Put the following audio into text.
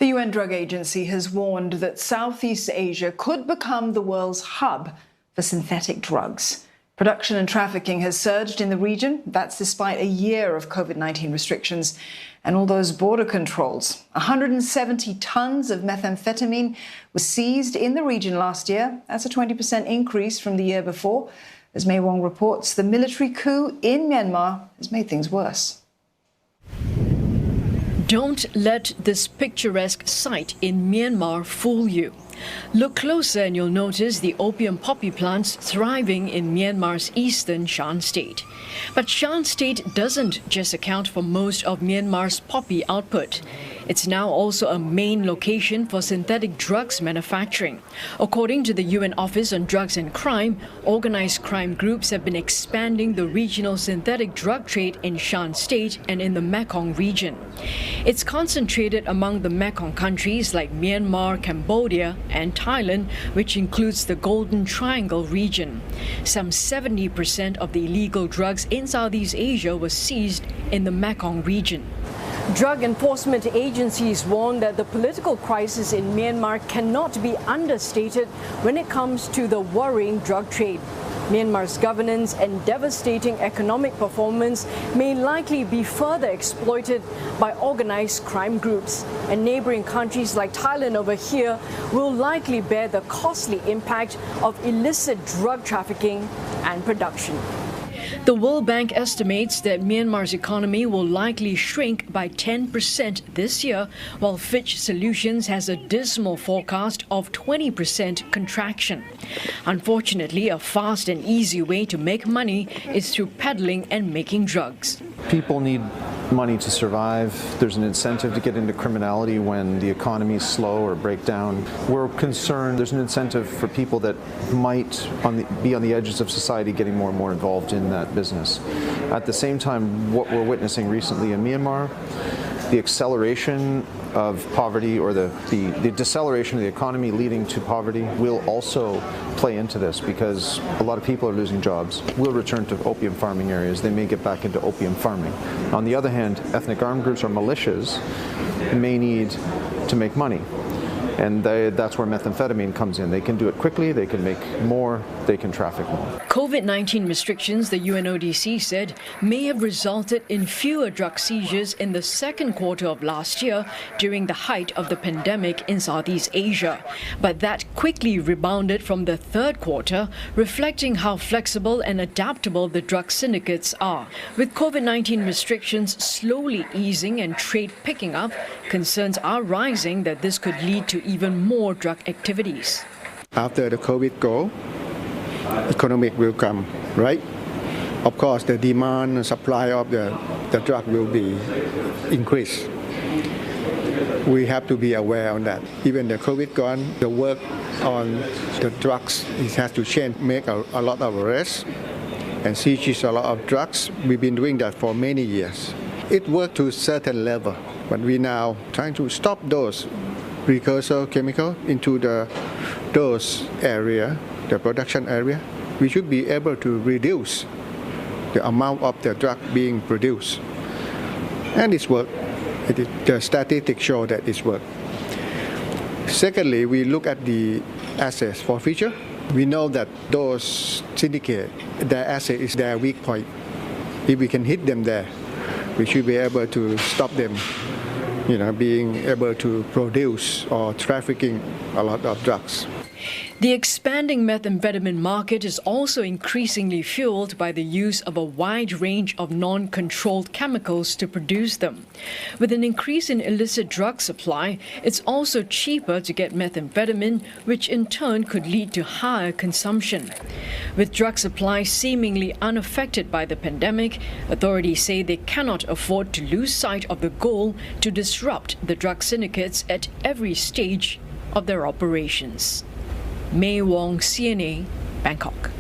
The UN Drug Agency has warned that Southeast Asia could become the world's hub for synthetic drugs. Production and trafficking has surged in the region. That's despite a year of COVID-19 restrictions and all those border controls. 170 tons of methamphetamine was seized in the region last year. That's a 20% increase from the year before. As May Wong reports, the military coup in Myanmar has made things worse. Don't let this picturesque sight in Myanmar fool you. Look closer and you'll notice the opium poppy plants thriving in Myanmar's eastern Shan state. But Shan state doesn't just account for most of Myanmar's poppy output. It's now also a main location for synthetic drugs manufacturing. According to the UN Office on Drugs and Crime, organized crime groups have been expanding the regional synthetic drug trade in Shan state and in the Mekong region. It's concentrated among the Mekong countries like Myanmar, Cambodia, and Thailand, which includes the Golden Triangle region. Some 70% of the illegal drugs in Southeast Asia was seized in the Mekong region. Drug enforcement agencies warn that the political crisis in Myanmar cannot be understated when it comes to the worrying drug trade. Myanmar's governance and devastating economic performance may likely be further exploited by organized crime groups, and neighboring countries like Thailand over here will likely bear the costly impact of illicit drug trafficking and production. The World Bank estimates that Myanmar's economy will likely shrink by 10% this year, while Fitch Solutions has a dismal forecast of 20% contraction. Unfortunately, a fast and easy way to make money is through peddling and making drugs. People need money to survive. There's an incentive to get into criminality when the economy is slow or break down. We're concerned there's an incentive for people that might be on the edges of society getting more and more involved in that business. At the same time, what we're witnessing recently in Myanmar, the acceleration of poverty or the deceleration of the economy leading to poverty will also play into this because a lot of people are losing jobs. Will return to opium farming areas. They may get back into opium farming. On the other hand, ethnic armed groups or militias may need to make money. And that's where methamphetamine comes in. They can do it quickly, they can make more, they can traffic more. COVID-19 restrictions, the UNODC said, may have resulted in fewer drug seizures in the second quarter of last year during the height of the pandemic in Southeast Asia. But that quickly rebounded from the third quarter, reflecting how flexible and adaptable the drug syndicates are. With COVID-19 restrictions slowly easing and trade picking up, concerns are rising that this could lead to even more drug activities. After the COVID go, economic will come, right? Of course, the demand and supply of the drug will be increased. We have to be aware on that. Even the COVID gone, the work on the drugs, it has to change, make a lot of arrests and seizures a lot of drugs. We've been doing that for many years. It worked to a certain level, but we now trying to stop those precursor chemical into those area, the production area. We should be able to reduce the amount of the drug being produced. And it's work. The statistics show that it's work. Secondly, we look at the assets for future. We know that those syndicate, their asset is their weak point. If we can hit them there, we should be able to stop them, being able to produce or trafficking a lot of drugs. The expanding methamphetamine market is also increasingly fueled by the use of a wide range of non-controlled chemicals to produce them. With an increase in illicit drug supply, it's also cheaper to get methamphetamine, which in turn could lead to higher consumption. With drug supply seemingly unaffected by the pandemic, authorities say they cannot afford to lose sight of the goal to disrupt the drug syndicates at every stage of their operations. May Wong, CNA, Bangkok.